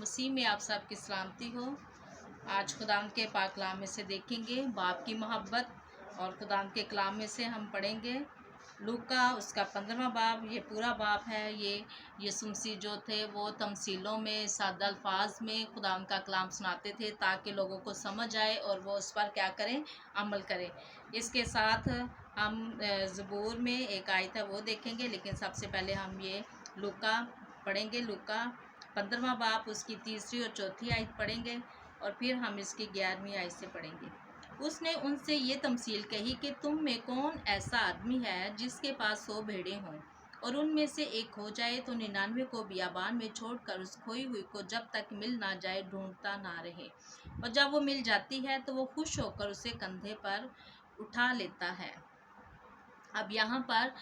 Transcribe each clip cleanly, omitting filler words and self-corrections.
मसीह में आप सबकी सलामती हो। आज खुदाम के पाक कलाम में से देखेंगे बाप की मोहब्बत, और खुदाम के कलाम में से हम पढ़ेंगे लूका उसका 15वां बाब। ये पूरा बाब है। ये यीशु मसीह जो थे वो तमसीलों में सादा अल्फाज में खुदाम का कलाम सुनाते थे ताकि लोगों को समझ आए और वो उस पर क्या करें, अमल करें। इसके साथ हम ज़बूर में एक आयत है वो देखेंगे, लेकिन सबसे पहले हम ये लूका पढ़ेंगे। लूका 15वां बाब उसकी तीसरी और चौथी आयत पढ़ेंगे, और फिर हम इसकी 11वीं आयत से पढ़ेंगे। उसने उनसे ये तमसील कही कि तुम में कौन ऐसा आदमी है जिसके पास 100 भेड़ें हों, और उनमें से एक खो जाए तो 99 को बियाबान में छोड़कर उस खोई हुई को जब तक मिल ना जाए ढूंढता ना रहे। और जब वो मिल जाती है तो वो खुश होकर उसे कंधे पर उठा लेता है। अब यहाँ पर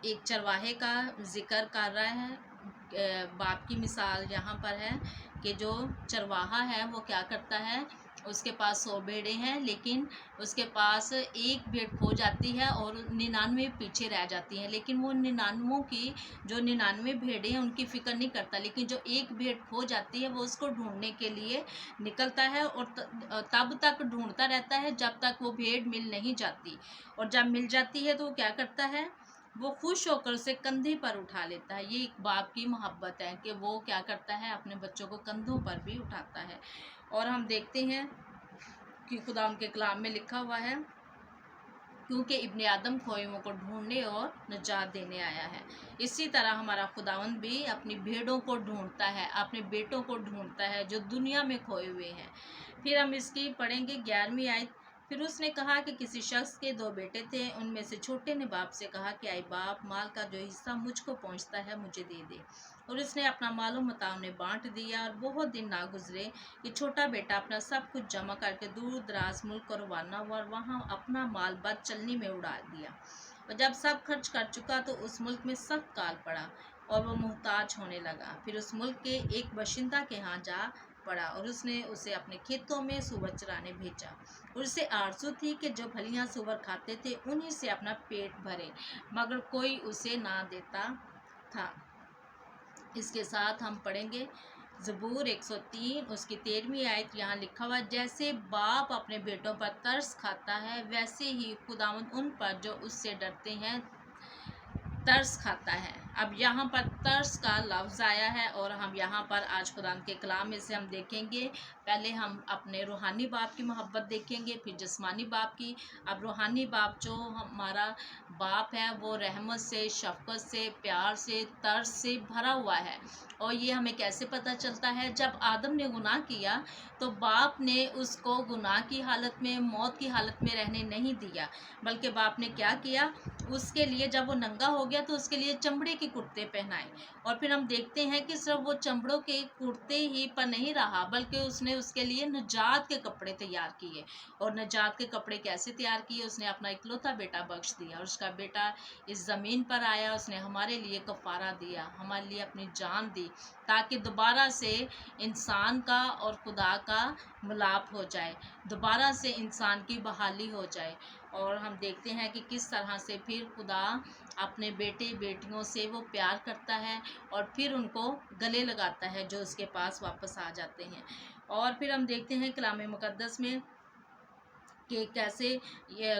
एक चरवाहे का जिक्र कर रहा है। बाप की मिसाल यहाँ पर है कि जो चरवाहा है वो क्या करता है, उसके पास 100 भेड़ें हैं, लेकिन उसके पास एक भेड़ खो जाती है और 99 पीछे रह जाती हैं। लेकिन वो 99 की जो 99 भेड़ें हैं उनकी फ़िक्र नहीं करता, लेकिन जो एक भेड़ खो जाती है वो उसको ढूंढने के लिए निकलता है और तब तक ढूंढता रहता है जब तक वो भेड़ मिल नहीं जाती। और जब मिल जाती है तो वो क्या करता है, वो खुश होकर उसे कंधे पर उठा लेता है। ये एक बाप की मोहब्बत है कि वो क्या करता है, अपने बच्चों को कंधों पर भी उठाता है। और हम देखते हैं कि खुदा उनके कलाम में लिखा हुआ है, क्योंकि इब्ने आदम खोए हुओं को ढूंढने और निजात देने आया है। इसी तरह हमारा खुदावंद भी अपनी भेड़ों को ढूंढता है, अपने बेटों को ढूंढता है जो दुनिया में खोए हुए हैं। फिर हम इसकी पढ़ेंगे 11वीं आयत। फिर उसने कहा कि किसी शख्स के 2 बेटे थे। उनमें से छोटे ने बाप से कहा कि आई बाप, माल का जो हिस्सा मुझको पहुंचता है मुझे दे दे। और उसने अपना मालो मता उन्हें बांट दिया। और बहुत दिन ना गुजरे कि छोटा बेटा अपना सब कुछ जमा करके दूर दराज मुल्क को रवाना हुआ और वहाँ अपना माल बद चलनी में उड़ा दिया। और जब सब खर्च कर चुका तो उस मुल्क में सख्त काल पड़ा और वो मुहताज होने लगा। फिर उस मुल्क के एक बाशिंदा के यहाँ जा पड़ा और उसने उसे अपने खेतों में सूअर चराने भेजा। और उसे आरज़ू थी कि जो फलियां सूअर खाते थे उन्हीं से अपना पेट भरे, मगर कोई उसे ना देता था। इसके साथ हम पढ़ेंगे ज़बूर 103 उसकी 13वीं आयत। यहाँ लिखा हुआ, जैसे बाप अपने बेटों पर तरस खाता है वैसे ही खुदावंद उन पर जो उससे डरते हैं तरस खाता है। अब यहाँ पर तरस का लफ्ज़ आया है, और हम यहाँ पर आज खुदा के कलाम में से हम देखेंगे। पहले हम अपने रूहानी बाप की मोहब्बत देखेंगे, फिर जिस्मानी बाप की। अब रूहानी बाप जो हमारा बाप है वो रहमत से, शफ़क़त से, प्यार से, तरस से भरा हुआ है। और ये हमें कैसे पता चलता है, जब आदम ने गुनाह किया तो बाप ने उसको गुनाह की हालत में, मौत की हालत में रहने नहीं दिया, बल्कि बाप ने क्या किया, उसके लिए जब वो नंगा हो गया तो उसके लिए चमड़े के कुर्ते पहनाए। और फिर हम देखते हैं कि सिर्फ वो चमड़ों के कुर्ते ही पर नहीं रहा, बल्कि उसने उसके लिए निजात के कपड़े तैयार किए। और निजात के कपड़े कैसे तैयार किए, उसने अपना इकलौता बेटा बख्श दिया, और उसका बेटा इस ज़मीन पर आया, उसने हमारे लिए कफ़ारा दिया, हमारे लिए अपनी जान दी, ताकि दोबारा से इंसान का और खुदा का मिलाप हो जाए, दोबारा से इंसान की बहाली हो जाए। और हम देखते हैं कि किस तरह से फिर खुदा अपने बेटे बेटियों से वो प्यार करता है और फिर उनको गले लगाता है जो उसके पास वापस आ जाते हैं। और फिर हम देखते हैं कलाम मुक़द्दस में कि कैसे ये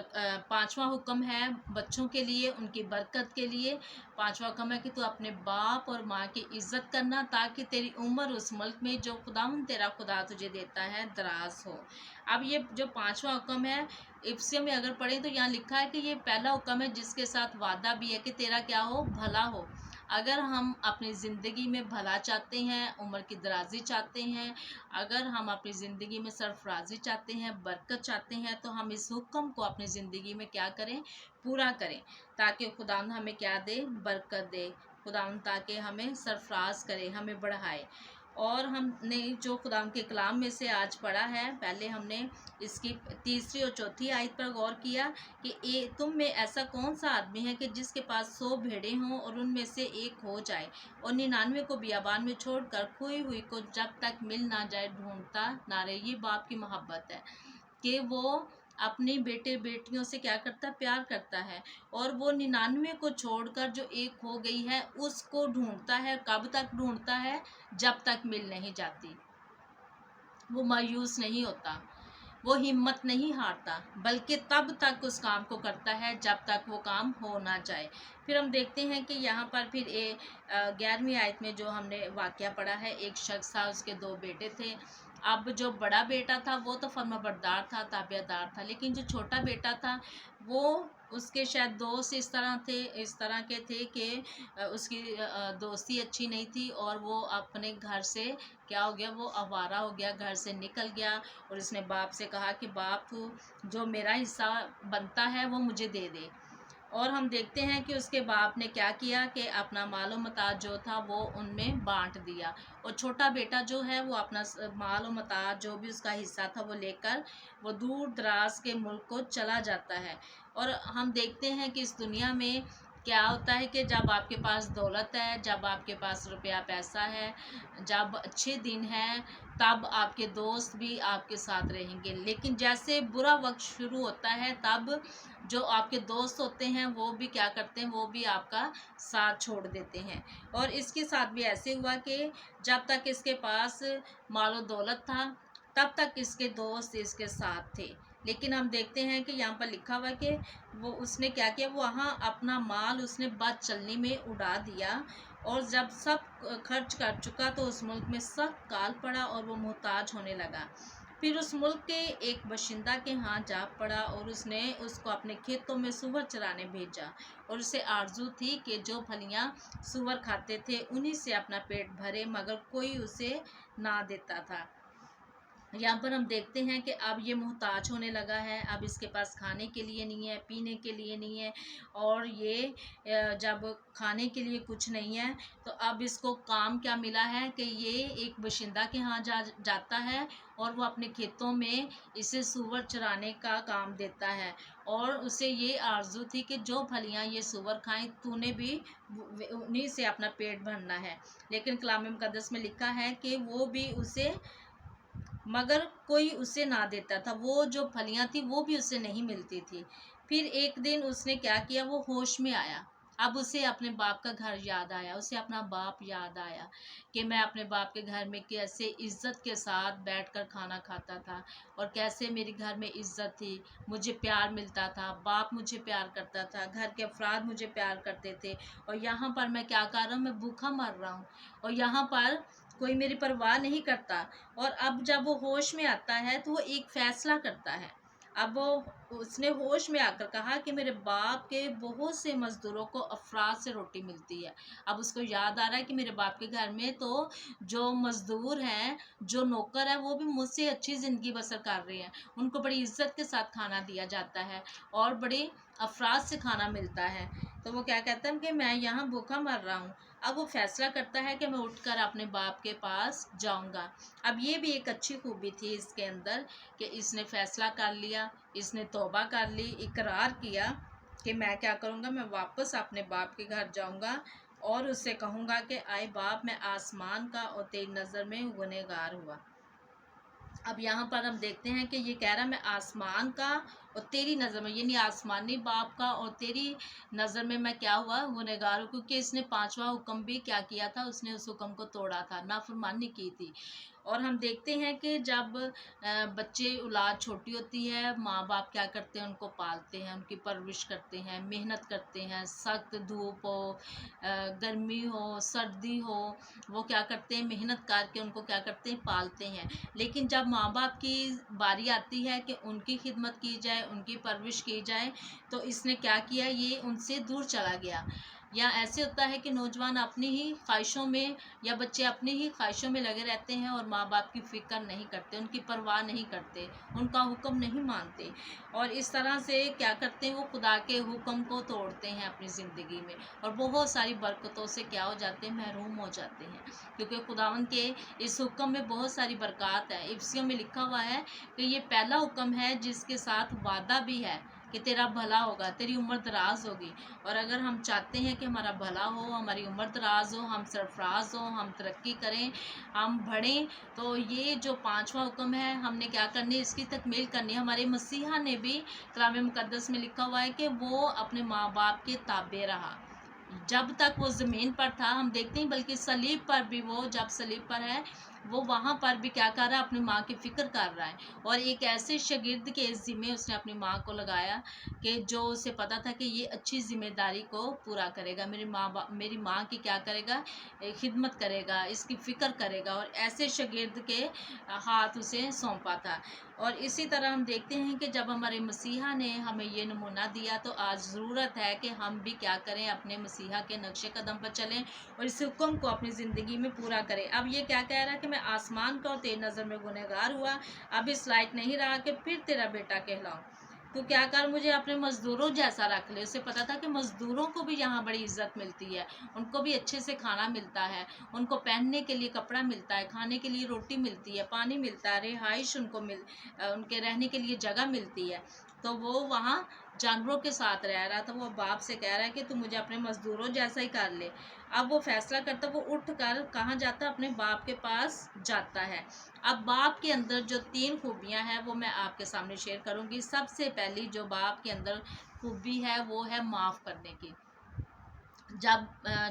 5वां हुक्म है बच्चों के लिए, उनकी बरकत के लिए। 5वां हुक्म है कि तू अपने बाप और माँ की इज़्ज़त करना, ताकि तेरी उम्र उस मुल्क में जो खुदावंद तेरा खुदा तुझे देता है दराज हो। अब ये जो 5वां हुक्म है, इब्सियों में अगर पढ़ें तो यहाँ लिखा है कि ये पहला हुक्म है जिसके साथ वादा भी है कि तेरा क्या हो, भला हो। अगर हम अपनी ज़िंदगी में भला चाहते हैं, उम्र की दराज़ी चाहते हैं, अगर हम अपनी ज़िंदगी में सरफराजी चाहते हैं, बरकत चाहते हैं, तो हम इस हुक्म को अपनी ज़िंदगी में क्या करें, पूरा करें, ताकि खुदावंद हमें क्या दे, बरकत दे। खुदावंद ताकि हमें सरफराज करे, हमें बढ़ाए। और हमने जो खुदावंद के कलाम में से आज पढ़ा है, पहले हमने इसकी तीसरी और चौथी आयत पर गौर किया कि तुम में ऐसा कौन सा आदमी है कि जिसके पास 100 भेड़ें हों और उनमें से एक हो जाए, और 99 को बियाबान में छोड़कर खोई हुई को जब तक मिल ना जाए ढूंढता ना रहे। ये बाप की मोहब्बत है कि वो अपने बेटे बेटियों से क्या करता है, प्यार करता है। और वो 99 को छोड़कर जो एक हो गई है उसको ढूंढता है। कब तक ढूंढता है? जब तक मिल नहीं जाती। वो मायूस नहीं होता, वो हिम्मत नहीं हारता, बल्कि तब तक उस काम को करता है जब तक वो काम हो ना जाए। फिर हम देखते हैं कि यहाँ पर फिर 11वीं आयत में जो हमने वाक़या पढ़ा है, एक शख्स था, उसके 2 बेटे थे। अब जो बड़ा बेटा था वो तो फर्माबरदार था, ताबेदार था, लेकिन जो छोटा बेटा था वो, उसके शायद दोस्त इस तरह के थे कि उसकी दोस्ती अच्छी नहीं थी, और वो अपने घर से क्या हो गया, वो आवारा हो गया, घर से निकल गया। और उसने बाप से कहा कि बाप, तू जो मेरा हिस्सा बनता है वो मुझे दे दे। और हम देखते हैं कि उसके बाप ने क्या किया कि अपना मालो मता जो था वो उनमें बांट दिया। और छोटा बेटा जो है वो अपना मालो मता जो भी उसका हिस्सा था वो लेकर वो दूर दराज के मुल्क को चला जाता है। और हम देखते हैं कि इस दुनिया में क्या होता है कि जब आपके पास दौलत है, जब आपके पास रुपया पैसा है, जब अच्छे दिन हैं, तब आपके दोस्त भी आपके साथ रहेंगे। लेकिन जैसे बुरा वक्त शुरू होता है, तब जो आपके दोस्त होते हैं वो भी क्या करते हैं, वो भी आपका साथ छोड़ देते हैं। और इसके साथ भी ऐसे हुआ कि जब तक इसके पास मालो दौलत था, तब तक इसके दोस्त इसके साथ थे। लेकिन हम देखते हैं कि यहाँ पर लिखा हुआ है कि वो उसने क्या किया, वहाँ अपना माल उसने बद चलनी में उड़ा दिया। और जब सब खर्च कर चुका तो उस मुल्क में सख्त काल पड़ा और वो मोहताज होने लगा। फिर उस मुल्क के एक बाशिंदा के यहाँ जा पड़ा और उसने उसको अपने खेतों में सूअर चराने भेजा। और उसे आरजू थी कि जो फलियाँ सूअर खाते थे उन्हीं से अपना पेट भरे, मगर कोई उसे ना देता था। यहाँ पर हम देखते हैं कि अब ये मोहताज होने लगा है, अब इसके पास खाने के लिए नहीं है, पीने के लिए नहीं है। और ये जब खाने के लिए कुछ नहीं है तो अब इसको काम क्या मिला है कि ये एक बाशिंदा के यहाँ जाता है और वो अपने खेतों में इसे सूअर चराने का काम देता है। और उसे ये आरजू थी कि जो फलियाँ ये सूअर खाएं, तूने भी उन्हीं से अपना पेट भरना है। लेकिन कलाम मुक़द्दस में लिखा है कि वो भी उसे, मगर कोई उसे ना देता था, वो जो फलियां थी वो भी उसे नहीं मिलती थी। फिर एक दिन उसने क्या किया, वो होश में आया। अब उसे अपने बाप का घर याद आया, उसे अपना बाप याद आया कि मैं अपने बाप के घर में कैसे इज्जत के साथ बैठकर खाना खाता था, और कैसे मेरे घर में इज्जत थी, मुझे प्यार मिलता था, बाप मुझे प्यार करता था, घर के अफराद मुझे प्यार करते थे। और यहाँ पर मैं क्या कर रहा हूँ, मैं भूखा मर रहा हूँ, और यहाँ पर कोई मेरी परवाह नहीं करता। और अब जब वो होश में आता है तो वो एक फ़ैसला करता है। अब वो उसने होश में आकर कहा कि मेरे बाप के बहुत से मज़दूरों को अफराद से रोटी मिलती है। अब उसको याद आ रहा है कि मेरे बाप के घर में तो जो मज़दूर हैं, जो नौकर हैं, वो भी मुझसे अच्छी ज़िंदगी बसर कर रहे हैं। उनको बड़ी इज़्ज़त के साथ खाना दिया जाता है और बड़े अफराद से खाना मिलता है। तो वो क्या कहता है कि मैं यहाँ भूखा मर रहा हूँ। अब वो फैसला करता है कि मैं उठकर अपने बाप के पास जाऊंगा। अब ये भी एक अच्छी खूबी थी इसके अंदर कि इसने फैसला कर लिया, इसने तौबा कर ली, इकरार किया कि मैं क्या करूँगा, मैं वापस अपने बाप के घर जाऊँगा और उससे कहूँगा कि आए बाप, मैं आसमान का और तेरी नज़र में गुनहगार हुआ। अब यहाँ पर हम देखते हैं कि ये कह रहा है मैं आसमान का और तेरी नज़र में, यानी आसमानी बाप का और तेरी नज़र में मैं क्या हुआ, गुनहगार हूँ। क्योंकि इसने 5वां हुक्म भी क्या किया था, उसने उस हुक्म को तोड़ा था, नाफरमानी की थी। और हम देखते हैं कि जब बच्चे औलाद छोटी होती है, माँ बाप क्या करते हैं, उनको पालते हैं, उनकी परवरिश करते हैं, मेहनत करते हैं, सख्त धूप हो, गर्मी हो, सर्दी हो, वो क्या करते हैं, मेहनत करके उनको क्या करते हैं, पालते हैं। लेकिन जब माँ बाप की बारी आती है कि उनकी खिदमत की जाए, उनकी परवरिश की जाए, तो इसने क्या किया, ये उनसे दूर चला गया। या ऐसे होता है कि नौजवान अपनी ही ख्वाहिशों में या बच्चे अपनी ही ख्वाहिशों में लगे रहते हैं और माँ बाप की फ़िक्र नहीं करते, उनकी परवाह नहीं करते, उनका हुक्म नहीं मानते, और इस तरह से क्या करते हैं, वो खुदा के हुक्म को तोड़ते हैं अपनी ज़िंदगी में, और बहुत सारी बरकतों से क्या हो जाते हैं, महरूम हो जाते हैं। क्योंकि खुदावंद के इस हुक्म में बहुत सारी बरक़ात है। इफ्सियों में लिखा हुआ है कि ये पहला हुक्म है जिसके साथ वादा भी है, कि तेरा भला होगा, तेरी उम्र दराज होगी। और अगर हम चाहते हैं कि हमारा भला हो, हमारी उम्र दराज हो, हम सरफराज हो, हम तरक्की करें, हम बढ़ें, तो ये जो 5वां हुक्म है हमने क्या करनी है, इसकी तकमील करनी है। हमारे मसीहा ने भी कलाम मुकद्दस में लिखा हुआ है कि वो अपने माँ बाप के ताबे रहा जब तक वो ज़मीन पर था। हम देखते हैं बल्कि सलीब पर भी, वो जब सलीब पर है वो वहाँ पर भी क्या कर रहा है, अपनी माँ की फ़िक्र कर रहा है। और एक ऐसे शागिर्द के ज़िम्मे उसने अपनी माँ को लगाया कि जो उसे पता था कि ये अच्छी ज़िम्मेदारी को पूरा करेगा, मेरी माँ की क्या करेगा, खिदमत करेगा, इसकी फ़िक्र करेगा। और ऐसे शागिर्द के हाथ उसे सौंपा था। और इसी तरह हम देखते हैं कि जब हमारे मसीहा ने हमें ये नमूना दिया, तो आज ज़रूरत है कि हम भी क्या करें, अपने मसीहा के नक्शे कदम पर चलें और इस हुक्म को अपनी ज़िंदगी में पूरा करें। अब ये क्या कह रहा है कि मैं आसमान का और तेरी नज़र में गुनहगार हुआ, अब इस लायक नहीं रहा कि फिर तेरा बेटा कहलाऊं। तो क्या कर, मुझे अपने मज़दूरों जैसा रख ले। उसे पता था कि मज़दूरों को भी यहाँ बड़ी इज्जत मिलती है, उनको भी अच्छे से खाना मिलता है, उनको पहनने के लिए कपड़ा मिलता है, खाने के लिए रोटी मिलती है, पानी मिलता है, रिहाइश उनके रहने के लिए जगह मिलती है। तो वो वहाँ जानवरों के साथ रह रहा था। वो बाप से कह रहा है कि तू मुझे अपने मज़दूरों जैसा ही कर ले। अब वो फैसला करता, वो उठ कर कहाँ जाता, अपने बाप के पास जाता है। अब बाप के अंदर जो 3 खूबियाँ हैं वो मैं आपके सामने शेयर करूँगी। सबसे पहली जो बाप के अंदर खूबी है वो है माफ़ करने की। जब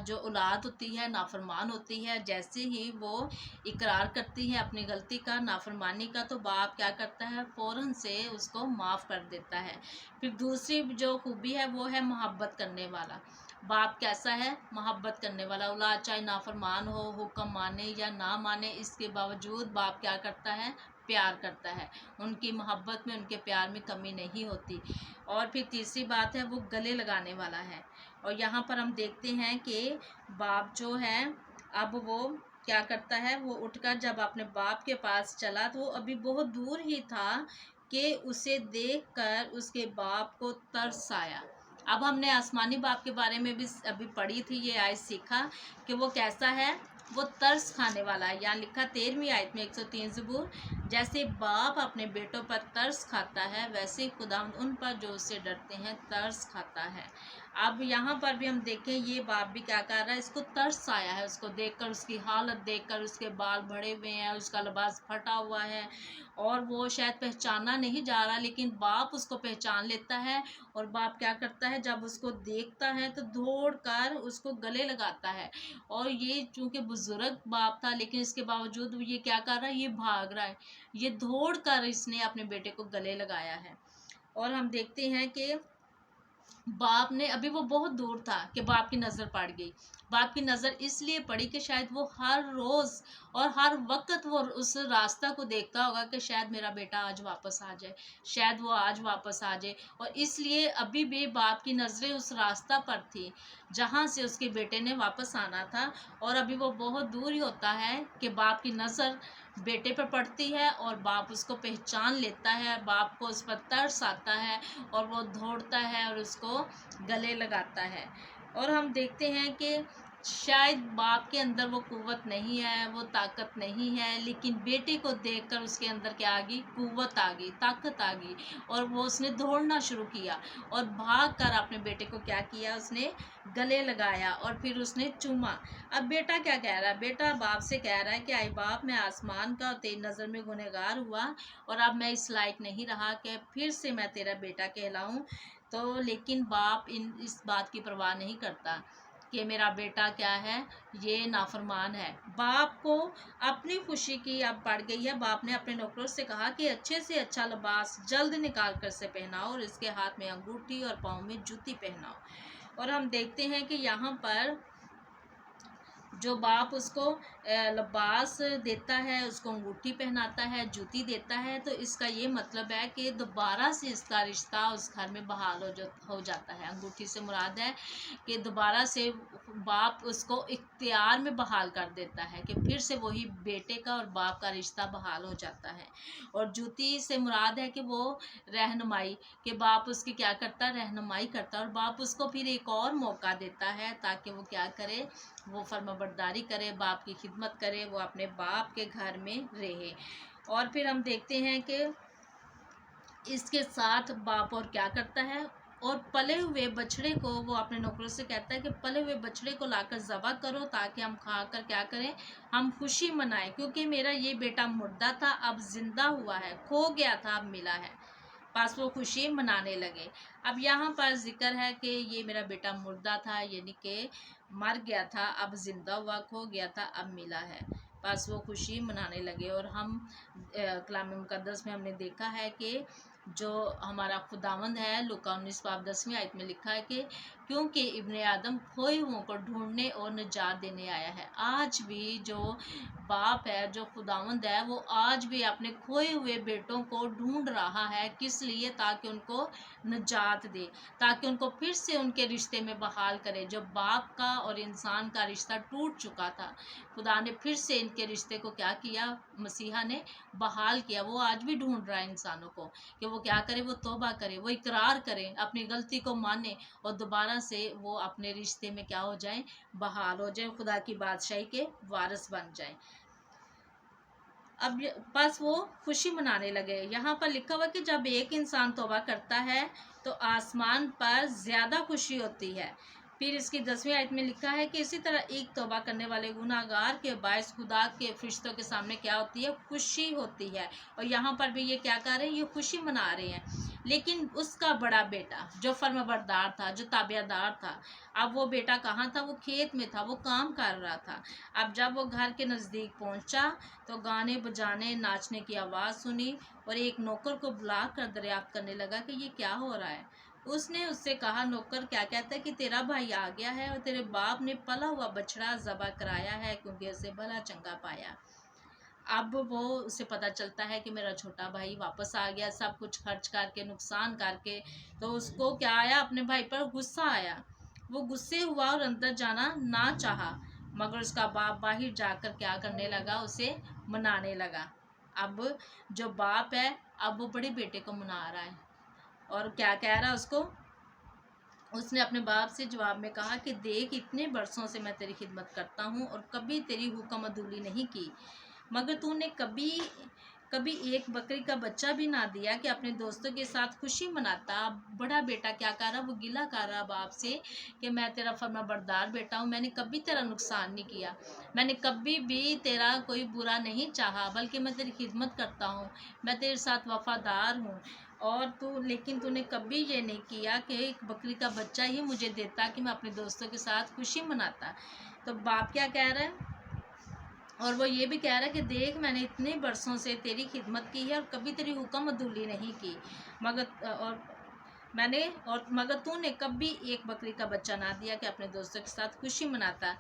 जो औलाद होती है नाफरमान होती है, जैसे ही वो इकरार करती है अपनी गलती का, नाफरमानी का, तो बाप क्या करता है, फ़ौरन से उसको माफ़ कर देता है। फिर दूसरी जो खूबी है वो है मोहब्बत करने वाला। बाप कैसा है, मोहब्बत करने वाला। औलाद चाहे नाफरमान हो, हुक्म माने या ना माने, इसके बावजूद बाप क्या करता है, प्यार करता है। उनकी मोहब्बत में, उनके प्यार में कमी नहीं होती। और फिर तीसरी बात है वो गले लगाने वाला है। और यहाँ पर हम देखते हैं कि बाप जो है, अब वो क्या करता है, वो उठकर जब अपने बाप के पास चला तो वो अभी बहुत दूर ही था कि उसे देखकर उसके बाप को तरस आया। अब हमने आसमानी बाप के बारे में भी अभी पढ़ी थी, ये आयत सीखा कि वो कैसा है, वो तरस खाने वाला है। यहाँ लिखा 13वीं आयत में 103 ज़बूर, जैसे बाप अपने बेटों पर तरस खाता है, वैसे खुदा उन पर जो उससे डरते हैं तरस खाता है। अब यहाँ पर भी हम देखें, ये बाप भी क्या कर रहा है, इसको तरस आया है उसको देखकर, उसकी हालत देखकर। उसके बाल बड़े हुए हैं, उसका लिबास फटा हुआ है और वो शायद पहचाना नहीं जा रहा, लेकिन बाप उसको पहचान लेता है। और बाप क्या करता है, जब उसको देखता है तो दौड़ कर उसको गले लगाता है। और ये चूँकि बुजुर्ग बाप था, लेकिन इसके बावजूद ये क्या कर रहा है, ये भाग रहा है, ये दौड़ कर इसने अपने बेटे को गले लगाया है। और हम देखते हैं कि बाप ने, अभी वो बहुत दूर था कि बाप की नज़र पड़ गई। बाप की नज़र इसलिए पड़ी कि शायद वो हर रोज़ और हर वक्त वो उस रास्ता को देखता होगा कि शायद मेरा बेटा आज वापस आ जाए, शायद वो आज वापस आ जाए। और इसलिए अभी भी बाप की नज़रें उस रास्ता पर थी जहाँ से उसके बेटे ने वापस आना था। और अभी वो बहुत दूर ही होता है कि बाप की नज़र बेटे पर पड़ती है और बाप उसको पहचान लेता है, बाप को उस पर तरस आता है और वो दौड़ता है और उसको गले लगाता है। और हम देखते हैं कि शायद बाप के अंदर वो कुव्वत नहीं है, वो ताकत नहीं है, लेकिन बेटे को देखकर उसके अंदर क्या आ गई, कुव्वत आ गई, ताकत आ गई। और वो उसने दौड़ना शुरू किया और भाग कर अपने बेटे को क्या किया, उसने गले लगाया और फिर उसने चूमा। अब बेटा क्या कह रहा है, बेटा बाप से कह रहा है कि आई बाप, मैं आसमान का और तेरी नज़र में गुनहगार हुआ और अब मैं इस लायक नहीं रहा कि फिर से मैं तेरा बेटा कहलाऊं। तो लेकिन बाप इस बात की परवाह नहीं करता कि मेरा बेटा क्या है, ये नाफरमान है। बाप को अपनी खुशी की अब पड़ गई है। बाप ने अपने नौकरों से कहा कि अच्छे से अच्छा लिबास जल्द निकाल कर से पहनाओ और इसके हाथ में अंगूठी और पाँव में जूती पहनाओ। और हम देखते हैं कि यहाँ पर जो बाप उसको लिबास देता है, उसको अंगूठी पहनाता है, जूती देता है, तो इसका ये मतलब है कि दोबारा से इसका रिश्ता उस घर में बहाल हो जाता है। अंगूठी से मुराद है कि दोबारा से बाप उसको इख्तियार में बहाल कर देता है, कि फिर से वही बेटे का और बाप का रिश्ता बहाल हो जाता है। और जूती से मुराद है कि वो रहनुमाई, कि बाप उसकी क्या करता है, रहनुमाई करता है। और बाप उसको फिर एक और मौका देता है ताकि वो क्या करे, वो फर्माबरदारी करे, बाप की खिदमत करे, वो अपने बाप के घर में रहे। और फिर हम देखते हैं कि इसके साथ बाप और क्या करता है, और पले हुए बछड़े को वो अपने नौकरों से कहता है कि पले हुए बछड़े को लाकर ज़बह करो ताकि हम खाकर क्या करें, हम खुशी मनाएं, क्योंकि मेरा ये बेटा मुर्दा था अब जिंदा हुआ है, खो गया था अब मिला है। पास वो खुशी मनाने लगे। अब यहाँ पर जिक्र है कि ये मेरा बेटा मुर्दा था, यानी कि मर गया था अब जिंदा हुआ, खो गया था अब मिला है। पास वो खुशी मनाने लगे। और हम कलाम मुक़द्दस में हमने देखा है कि जो हमारा खुदावंद है, लूका 19 बाब 10वीं आयत में लिखा है कि क्योंकि इब्ने आदम खोए हुओं को ढूंढने और निजात देने आया है। आज भी जो बाप है, जो खुदावंद है, वो आज भी अपने खोए हुए बेटों को ढूंढ रहा है। किस लिए? ताकि उनको निजात दे, ताकि उनको फिर से उनके रिश्ते में बहाल करे। जो बाप का और इंसान का रिश्ता टूट चुका था, खुदा ने फिर से इनके रिश्ते को क्या किया, मसीहा ने बहाल किया। वो आज भी ढूंढ रहा है इंसानों को कि वो क्या करे, वो तौबा करे, वो इकरार करे, अपनी गलती को माने और दोबारा से वो अपने रिश्ते में क्या हो जाए, बहाल हो जाए, खुदा की बादशाही के वारिस बन जाए। अब बस वो खुशी मनाने लगे। यहाँ पर लिखा हुआ कि जब एक इंसान तौबा करता है तो आसमान पर ज़्यादा खुशी होती है। फिर इसकी 10वीं आयत में लिखा है कि इसी तरह एक तौबा करने वाले गुनाहगार के बायस खुदा के फरिश्तों के सामने क्या होती है, खुशी होती है। और यहाँ पर भी ये क्या कर रहे हैं, ये खुशी मना रहे हैं। लेकिन उसका बड़ा बेटा जो फर्माबरदार था, जो ताबेदार था, अब वो बेटा कहाँ था, वो खेत में था, वो काम कर रहा था। अब जब वो घर के नज़दीक पहुँचा तो गाने बजाने नाचने की आवाज़ सुनी और एक नौकर को बुला कर दरियाफ्त करने लगा कि ये क्या हो रहा है। उसने उससे कहा, नौकर क्या कहता है कि तेरा भाई आ गया है और तेरे बाप ने पला हुआ बछड़ा ज़बह कराया है क्योंकि उसे भला चंगा पाया। अब वो उसे पता चलता है कि मेरा छोटा भाई वापस आ गया, सब कुछ खर्च करके, नुकसान करके। तो उसको क्या आया, अपने भाई पर गुस्सा आया। वो गुस्से हुआ और अंदर जाना ना चाहा, मगर उसका बाप बाहर जाकर क्या करने लगा, उसे मनाने लगा। अब जो बाप है, अब वो बड़े बेटे को मना रहा है और क्या कह रहा है उसको, उसने अपने बाप से जवाब में कहा कि देख, इतने बरसों से मैं तेरी खिदमत करता हूँ और कभी तेरी हुक्म अदूली नहीं की, मगर तूने कभी कभी एक बकरी का बच्चा भी ना दिया कि अपने दोस्तों के साथ खुशी मनाता। बड़ा बेटा क्या कर रहा, वो गिला कर रहा बाप से कि मैं तेरा फर्माबरदार बेटा हूँ, मैंने कभी तेरा नुकसान नहीं किया, मैंने कभी भी तेरा कोई बुरा नहीं चाहा, बल्कि मैं तेरी खिदमत करता हूँ, मैं तेरे साथ वफादार हूँ। और लेकिन तूने कभी ये नहीं किया कि एक बकरी का बच्चा ही मुझे देता कि मैं अपने दोस्तों के साथ खुशी मनाता। तो बाप क्या कह रहा है, और वो ये भी कह रहा है कि देख, मैंने इतने बरसों से तेरी खिदमत की है और कभी तेरी हुक्म अदूली नहीं की, मगर तूने कभी एक बकरी का बच्चा ना दिया कि अपने दोस्तों के साथ खुशी मनाता।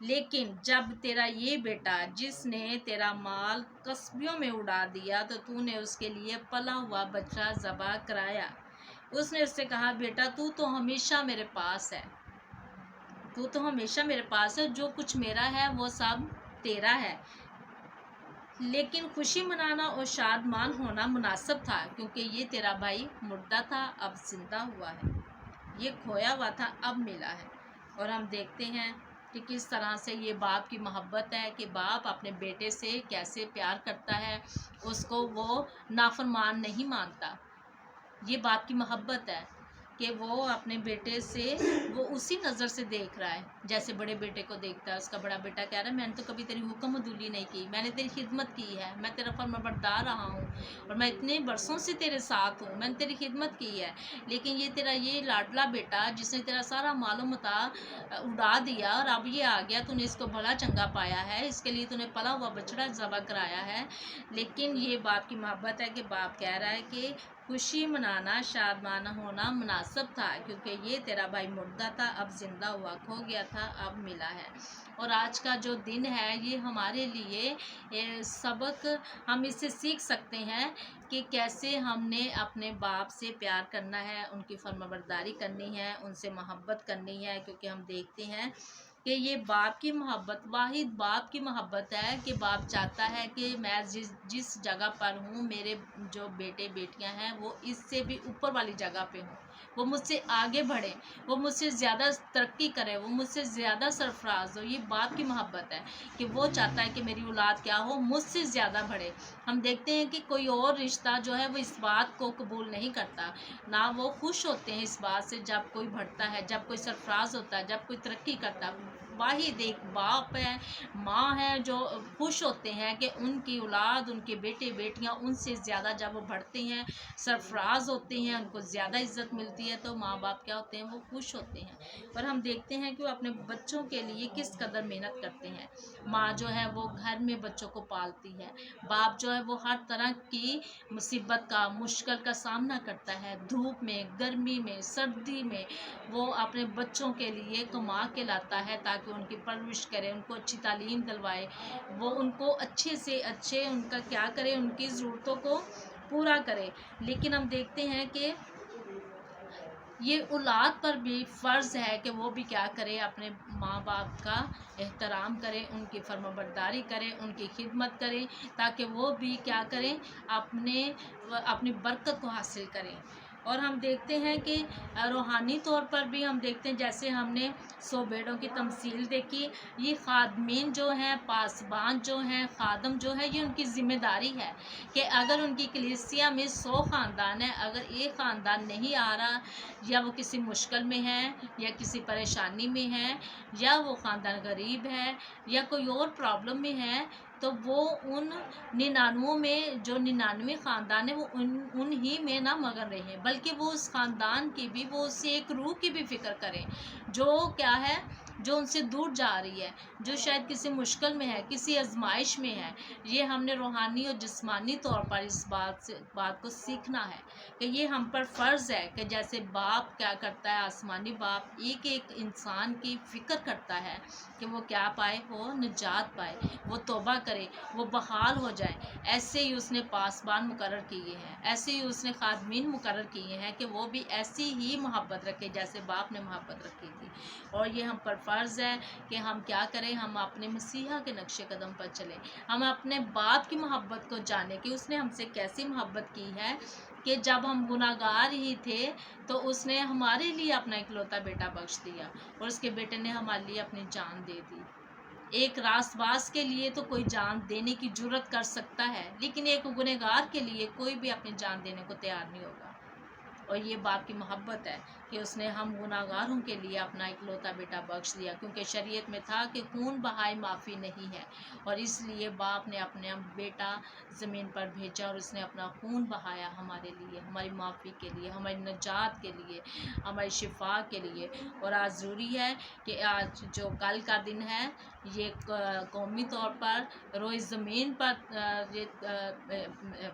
लेकिन जब तेरा ये बेटा जिसने तेरा माल कस्बियों में उड़ा दिया, तो तूने उसके लिए पला हुआ बच्चा ज़बह कराया। उसने उससे कहा, बेटा तू तो हमेशा मेरे पास है, तू तो हमेशा मेरे पास है, जो कुछ मेरा है वो सब तेरा है। लेकिन खुशी मनाना और शादमान होना मुनासिब था, क्योंकि ये तेरा भाई मुर्दा था अब जिंदा हुआ है, ये खोया हुआ था अब मिला है। और हम देखते हैं कि किस तरह से ये बाप की मोहब्बत है कि बाप अपने बेटे से कैसे प्यार करता है, उसको वो नाफरमान नहीं मानता। ये बाप की मोहब्बत है कि वो अपने बेटे से वो उसी नज़र से देख रहा है जैसे बड़े बेटे को देखता है। उसका बड़ा बेटा कह रहा है, मैंने तो कभी तेरी हुक्म अदूली नहीं की, मैंने तेरी खिदमत की है, मैं तेरा फर्माबरदार रहा हूँ और मैं इतने बरसों से तेरे साथ हूँ, मैंने तेरी खिदमत की है। लेकिन ये तेरा ये लाडला बेटा जिसने तेरा सारा मालो मता उड़ा दिया और अब ये आ गया, तूने इसको भला चंगा पाया है, इसके लिए तूने पला हुआ बछड़ा ज़बह कराया है। लेकिन ये बाप की मोहब्बत है कि बाप कह रहा है कि खुशी मनाना, शादमाना होना मुनासिब था, क्योंकि ये तेरा भाई मुर्दा था अब जिंदा हुआ, खो गया था अब मिला है। और आज का जो दिन है ये हमारे लिए सबक हम इससे सीख सकते हैं कि कैसे हमने अपने बाप से प्यार करना है, उनकी फर्माबरदारी करनी है, उनसे मोहब्बत करनी है। क्योंकि हम देखते हैं कि ये बाप की मोहब्बत, वाहिद बाप की मोहब्बत है कि बाप चाहता है कि मैं जिस जगह पर हूँ, मेरे जो बेटे बेटियाँ हैं वो इससे भी ऊपर वाली जगह पे हों, वो मुझसे आगे बढ़े, वो मुझसे ज़्यादा तरक्की करे, वो मुझसे ज़्यादा सरफराज हो। ये बाप की मोहब्बत है कि वो चाहता है कि मेरी औलाद क्या हो, मुझसे ज़्यादा बढ़े। हम देखते हैं कि कोई और रिश्ता जो है वो इस बात को कबूल नहीं करता, ना वो खुश होते हैं इस बात से जब कोई बढ़ता है, जब कोई सरफराज होता है, जब कोई तरक्की करता है। वाहिद एक बाप है, माँ है जो खुश होते हैं कि उनकी औलाद, उनके बेटे बेटियां उनसे ज़्यादा जब वो बढ़ते हैं, सरफराज होते हैं, उनको ज़्यादा इज्जत मिलती है, तो माँ बाप क्या होते हैं, वो खुश होते हैं। पर हम देखते हैं कि वो अपने बच्चों के लिए किस कदर मेहनत करते हैं। माँ जो है वो घर में बच्चों को पालती है, बाप जो है वो हर तरह की मुसीबत का, मुश्किल का सामना करता है, धूप में, गर्मी में, सर्दी में वो अपने बच्चों के लिए कमा के लाता है ताकि उनकी परवरिश करे, उनको अच्छी तालीम दिलवाए, वो उनको अच्छे से अच्छे उनका क्या करे, उनकी ज़रूरतों को पूरा करे। लेकिन हम देखते हैं कि ये औलाद पर भी फ़र्ज़ है कि वो भी क्या करे, अपने माँ बाप का एहतराम करें, उनकी फर्माबरदारी करें, उनकी खिदमत करें, ताकि वो भी क्या करें, अपनी बरकत को हासिल करें। और हम देखते हैं कि रूहानी तौर पर भी हम देखते हैं, जैसे हमने 100 बेड़ों की तमसील देखी। ये खादमीन जो हैं, पासबान जो हैं, खादम जो है, ये उनकी ज़िम्मेदारी है कि अगर उनकी कलीसिया में 100 ख़ानदान है, अगर एक ख़ानदान नहीं आ रहा, या वो किसी मुश्किल में है, या किसी परेशानी में है, या वो ख़ानदान गरीब है, या कोई और प्रॉब्लम में है, तो वो उन 99 में, जो 99 ख़ानदान है, वो उन ही में ना मगन रहे, बल्कि वो उस ख़ानदान की भी, वो उससे एक रूह की भी फ़िक्र करें जो क्या है, जो उनसे दूर जा रही है, जो शायद किसी मुश्किल में है, किसी आजमाइश में है। ये हमने रूहानी और जिस्मानी तौर पर इस बात को सीखना है कि ये हम पर फ़र्ज़ है कि जैसे बाप क्या करता है, आसमानी बाप एक एक इंसान की फ़िक्र करता है कि वो क्या पाए, वो निजात पाए, वो तौबा करे, वो बहाल हो जाए। ऐसे ही उसने पासबान मुकर्रर किए हैं, ऐसे ही उसने खादमीन मुकर्रर किए हैं कि वो भी ऐसी ही मोहब्बत रखे जैसे बाप ने मोहब्बत रखी थी। और ये हम पर फ़र्ज़ है कि हम क्या करें, हम अपने मसीहा के नक्शे कदम पर चलें, हम अपने बाप की मोहब्बत को जानें कि उसने हमसे कैसी मोहब्बत की है कि जब हम गुनाहगार ही थे तो उसने हमारे लिए अपना इकलौता बेटा बख्श दिया, और उसके बेटे ने हमारे लिए अपनी जान दे दी। एक रास्तबाज के लिए तो कोई जान देने की जुर्रत कर सकता है, लेकिन एक गुनहगार के लिए कोई भी अपनी जान देने को तैयार नहीं होगा। और ये बाप की मोहब्बत है कि उसने हम गुनाहगारों के लिए अपना इकलौता बेटा बख्श दिया, क्योंकि शरीयत में था कि खून बहाए माफ़ी नहीं है, और इसलिए बाप ने अपना बेटा ज़मीन पर भेजा और उसने अपना खून बहाया हमारे लिए, हमारी माफ़ी के लिए, हमारी नजात के लिए, हमारी शिफा के लिए। और आज ज़रूरी है कि आज जो कल का दिन है, ये कौमी तौर पर रोए ज़मीन पर ये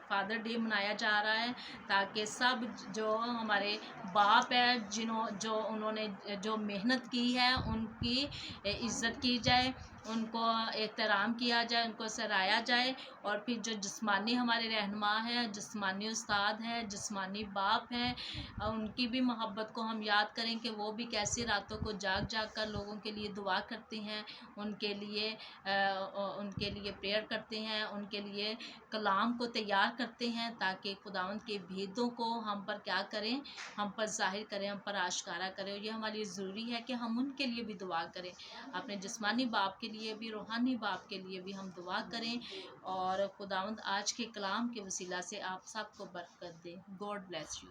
फादर डे मनाया जा रहा है, ताकि सब जो हमारे बाप है, जो उन्होंने जो मेहनत की है, उनकी इज़्ज़त की जाए, उनको एहतराम किया जाए, उनको सराहा जाए। और फिर जो जिस्मानी हमारे रहनुमा हैं, जिस्मानी उस्ताद हैं, जिस्मानी बाप हैं, उनकी भी मोहब्बत को हम याद करें कि वो भी कैसी रातों को जाग जाग कर लोगों के लिए दुआ करते हैं, उनके लिए प्रेयर करते हैं, उनके लिए कलाम को तैयार करते हैं, ताकि खुदावंद के भेदों को हम पर क्या करें, हम पर ज़ाहिर करें, हम पर आश्कारा करें। और ये हमारे लिए ज़रूरी है कि हम उनके लिए भी दुआ करें, अपने जिस्मानी बाप के लिए भी, रूहानी बाप के लिए भी हम दुआ करें। और खुदावंद आज के कलाम के वसीला से आप सबको बरकत दे। God bless you.